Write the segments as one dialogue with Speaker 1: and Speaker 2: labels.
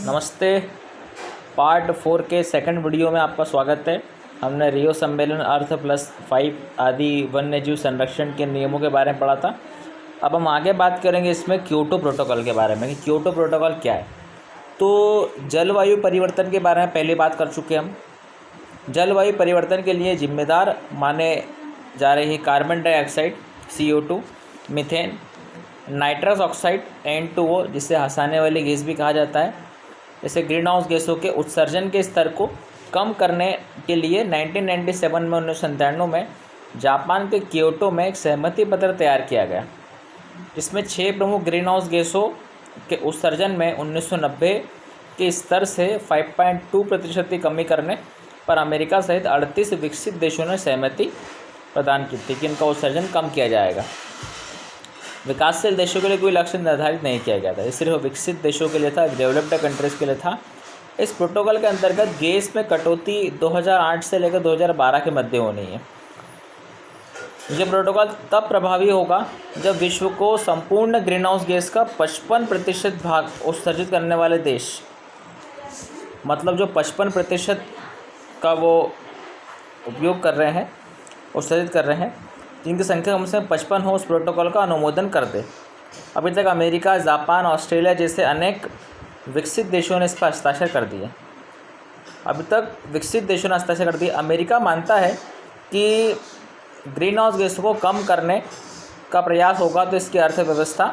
Speaker 1: नमस्ते। पार्ट 4 के second video में आपका स्वागत है। हमने रियो सम्मेलन अर्थ प्लस 5 आदि वन्यजीव संरक्षण के नियमों के बारे में पढ़ा था। अब हम आगे बात करेंगे इसमें क्योटो प्रोटोकॉल के बारे में कि क्योटो प्रोटोकॉल क्या है। तो जलवायु परिवर्तन के बारे में पहले बात कर चुके हम। जलवायु परिवर्तन के लिए जिम्मेदार माने जा रही carbon dioxide CO2, methane, nitrous oxide N2O जिसे हंसाने वाली गैस भी कहा जाता है, जैसे ग्रीन हाउस गैसों के उत्सर्जन के स्तर को कम करने के लिए 1997 में 1997 में जापान के क्योटो में एक सहमति पत्र तैयार किया गया, जिसमें 6 प्रमुख ग्रीन हाउस गैसों के उत्सर्जन में 1990 के स्तर से 5.2% की कमी करने पर अमेरिका सहित 38 विकसित देशों ने सहमति प्रदान की थी कि इनका उत्सर्जन कम किया जाएगा। विकासशील देशों के लिए कोई लक्ष्य निर्धारित नहीं किया गया था, ये सिर्फ विकसित देशों के लिए था, डेवलप्ड कंट्रीज़ के लिए था। इस प्रोटोकॉल के अंतर्गत गैस में कटौती 2008 से लेकर 2012 के मध्य होनी है। यह प्रोटोकॉल तब प्रभावी होगा जब विश्व को संपूर्ण ग्रीन हाउस गैस का 55% भाग उत्सर्जित करने वाले देश, मतलब जो 55% का वो उपयोग कर रहे हैं, उत्सर्जित कर रहे हैं, जिनकी संख्या कम से कम 55 हो, उस प्रोटोकॉल का अनुमोदन कर दे। अभी तक अमेरिका, जापान, ऑस्ट्रेलिया जैसे अनेक विकसित देशों ने इस पर हस्ताक्षर कर दिए। अभी तक विकसित देशों ने हस्ताक्षर कर दिए। अमेरिका मानता है कि ग्रीन हाउस गैसों को कम करने का प्रयास होगा तो इसकी अर्थव्यवस्था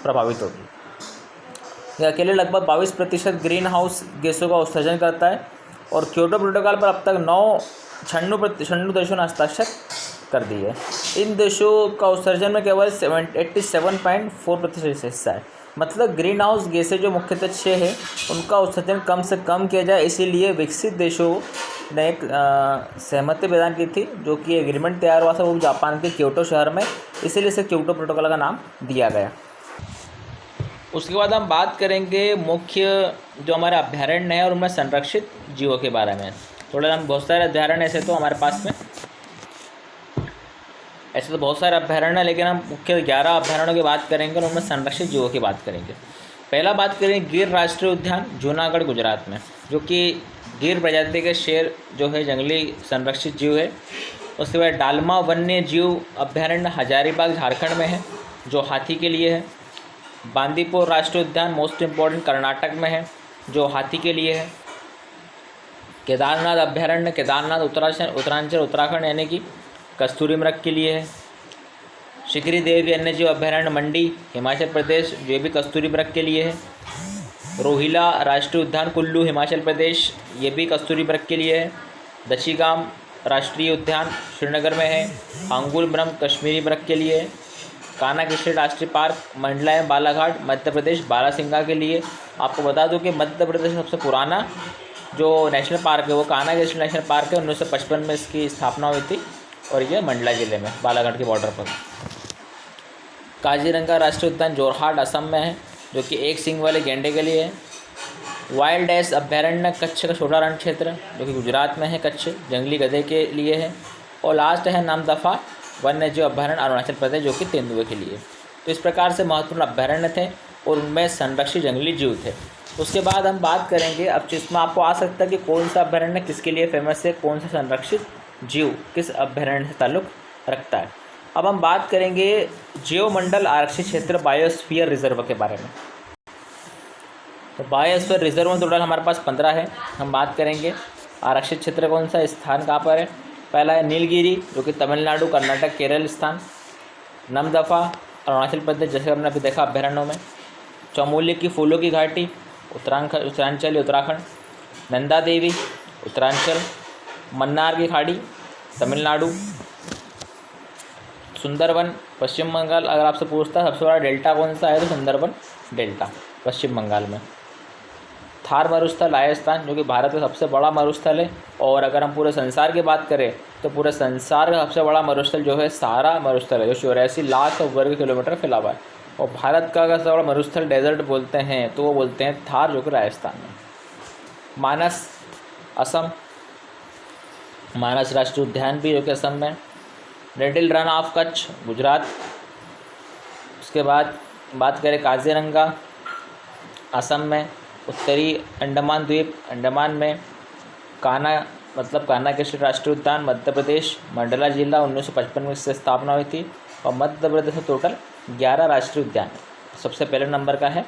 Speaker 1: प्रभावित होगी। यह अकेले लगभग 22% ग्रीन हाउस गैसों का उत्सर्जन करता है और क्योटो प्रोटोकॉल पर अब तक 96 देशों ने हस्ताक्षर कर दी है। इन देशों का उत्सर्जन में केवल 87.4% हिस्सा है। मतलब ग्रीन हाउस गैसें जो मुख्यतः 6 है, उनका उत्सर्जन कम से कम किया जाए, इसीलिए विकसित देशों ने एक सहमति प्रदान की थी, जो कि एग्रीमेंट तैयार हुआ था वो जापान के क्योटो शहर में, इसीलिए इसे क्योटो प्रोटोकॉल का नाम दिया गया। उसके बाद हम बात करेंगे मुख्य जो हमारे अभयारण्य है और उनमें संरक्षित जीवों के बारे में। थोड़ा हम बहुत सारे अभयारण्य ऐसे तो हमारे पास में ऐसे तो बहुत सारे अभयारण्य हैं, लेकिन हम मुख्य 11 अभयारण्यों की बात करेंगे और उनमें संरक्षित जीवों की बात करेंगे। पहला बात करेंगे गिर राष्ट्रीय उद्यान, जूनागढ़, गुजरात में, जो कि गिर प्रजाति के शेर जो है जंगली संरक्षित जीव है। उसके बाद डालमा वन्य जीव अभयारण्य हजारीबाग, झारखंड में है, जो हाथी के लिए है। बांदीपुर राष्ट्रीय उद्यान मोस्ट इम्पॉर्टेंट कर्नाटक में है, जो हाथी के लिए है। केदारनाथ अभयारण्य, केदारनाथ उत्तरांचल उत्तराखंड यानी कि कस्तूरी मृग के लिए है। शिखरी देवी वन्यजीव अभयारण्य मंडी, हिमाचल प्रदेश, ये भी कस्तूरी मृग के लिए है। रोहिला राष्ट्रीय उद्यान कुल्लू, हिमाचल प्रदेश, ये भी कस्तूरी मृग के लिए है। दशीगाम राष्ट्रीय उद्यान श्रीनगर में है, हांगुल ब्रह्म कश्मीरी मृग के लिए है। कान्हा राष्ट्रीय पार्क मंडला एवं बालाघाट, मध्य प्रदेश, बारासिंगा के लिए। आपको बता दूं कि मध्य प्रदेश में सबसे पुराना जो नेशनल पार्क है वो कान्हा नेशनल पार्क है। 1955 में इसकी स्थापना हुई थी और ये मंडला जिले में बालाघाट के बॉर्डर पर। काजीरंगा राष्ट्रीय उद्यान जोरहाट, असम में है, जो कि एक सींग वाले गैंडे के लिए है। वाइल्ड एस अभयारण्य कच्छ का छोटा रण क्षेत्र, जो कि गुजरात में है, कच्छ जंगली गधे के लिए है। और लास्ट है नामदफा वन्यजीव अभयारण्य, अरुणाचल प्रदेश, जो कि तेंदुए के लिए। तो इस प्रकार से महत्वपूर्ण अभयारण्य थे और उनमें संरक्षित जंगली जीव थे। उसके बाद हम बात करेंगे, अब इसमें आपको आ सकता है कि कौन सा अभयारण्य किसके लिए फेमस है, कौन सा संरक्षित जीव किस अभयारण्य से ताल्लुक़ रखता है। अब हम बात करेंगे जीवमंडल आरक्षित क्षेत्र बायोस्फीयर रिजर्व के बारे में। तो बायोस्फीयर रिजर्व में टोटल हमारे पास 15 है। हम बात करेंगे आरक्षित क्षेत्र कौन सा, स्थान कहाँ पर है। पहला है नीलगिरी, जो कि तमिलनाडु, कर्नाटक, केरल स्थान। नमदफा अरुणाचल प्रदेश, जैसे हमने अभी देखा अभयारण्यों में। चमोली की फूलों की घाटी उत्तरांचल उत्तराखंड। नंदा देवी उत्तरांचल। मन्नार की खाड़ी तमिलनाडु। सुंदरवन पश्चिम बंगाल। अगर आपसे पूछता है सबसे बड़ा डेल्टा कौन सा है, तो सुंदरवन डेल्टा पश्चिम बंगाल में। थार मरुस्थल राजस्थान, जो कि भारत का सबसे बड़ा मरुस्थल है। और अगर हम पूरे संसार की बात करें तो पूरे संसार का सबसे बड़ा मरुस्थल जो है सहारा मरुस्थल है, जो 84 लाख वर्ग किलोमीटर फैला हुआ है। और भारत का अगर सबसे बड़ा मरुस्थल डेजर्ट बोलते हैं तो वो बोलते हैं थार, जो कि राजस्थान में। मानस असम, मानस राष्ट्रीय उद्यान भी जो कि असम में। Little run of Kutch Gujarat. उसके बाद बात करें काजीरंगा, असम में। उत्तरी अंडमान द्वीप, अंडमान में कान्हा मतलब कान्हा केशरी राष्ट्रीय उद्यान, मध्य प्रदेश, मंडला जिला 1955 में इससे स्थापना हुई थी। और मध्य प्रदेश में टोटल 11 राष्ट्रीय उद्यान। सबसे पहले नंबर का है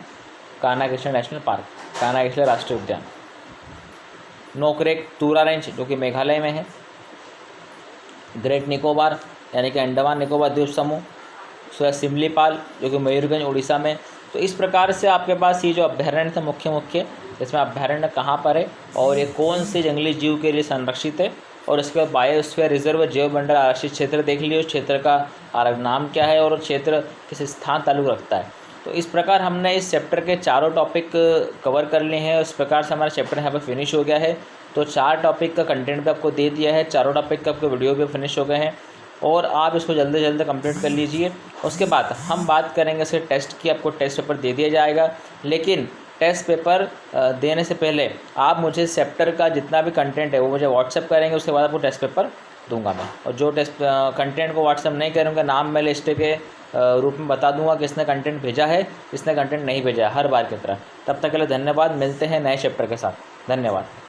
Speaker 1: कान्हा केशरी नेशनल पार्क, कान्हा केशरी राष्ट्रीय उद्यान। नोकरेक तूरा रेंज जो कि मेघालय में है। ग्रेट निकोबार यानी कि अंडमान निकोबार द्वीप समूह, सिमलीपाल जो कि मयूरभंज उड़ीसा में। तो इस प्रकार से आपके पास ये जो अभ्यारण्य थे मुख्य इसमें अभ्यारण्य कहाँ पर है और ये कौन से जंगली जीव के लिए संरक्षित है, और इसके बाद बायोस्फीयर रिजर्व जैव मंडल आरक्षित क्षेत्र देख लियो, क्षेत्र का नाम क्या है और क्षेत्र किस स्थान ताल्लुक रखता है। तो इस प्रकार हमने इस चैप्टर के चारों टॉपिक कवर कर लिए हैं। इस प्रकार से हमारा चैप्टर यहाँ पर फिनिश हो गया है। तो 4 टॉपिक का कंटेंट भी आपको दे दिया है, चारों टॉपिक का आपके वीडियो भी फिनिश हो गए हैं और आप इसको जल्दी से जल्दी कंप्लीट कर लीजिए। उसके बाद हम बात करेंगे इसके टेस्ट की। आपको टेस्ट पेपर दे दिया जाएगा, लेकिन टेस्ट पेपर देने से पहले आप मुझे चैप्टर का जितना भी कंटेंट है वो मुझे व्हाट्सएप करेंगे, उसके बाद आपको टेस्ट पेपर दूंगा मैं। और जो टेस्ट कंटेंट को व्हाट्सएप नहीं करूँगा, नाम मैं लिस्ट के रूप में बता दूंगा किसने कंटेंट भेजा है, किसने कंटेंट नहीं भेजा है, हर बार की तरह। तब तक के लिए धन्यवाद। मिलते हैं नए चैप्टर के साथ। धन्यवाद।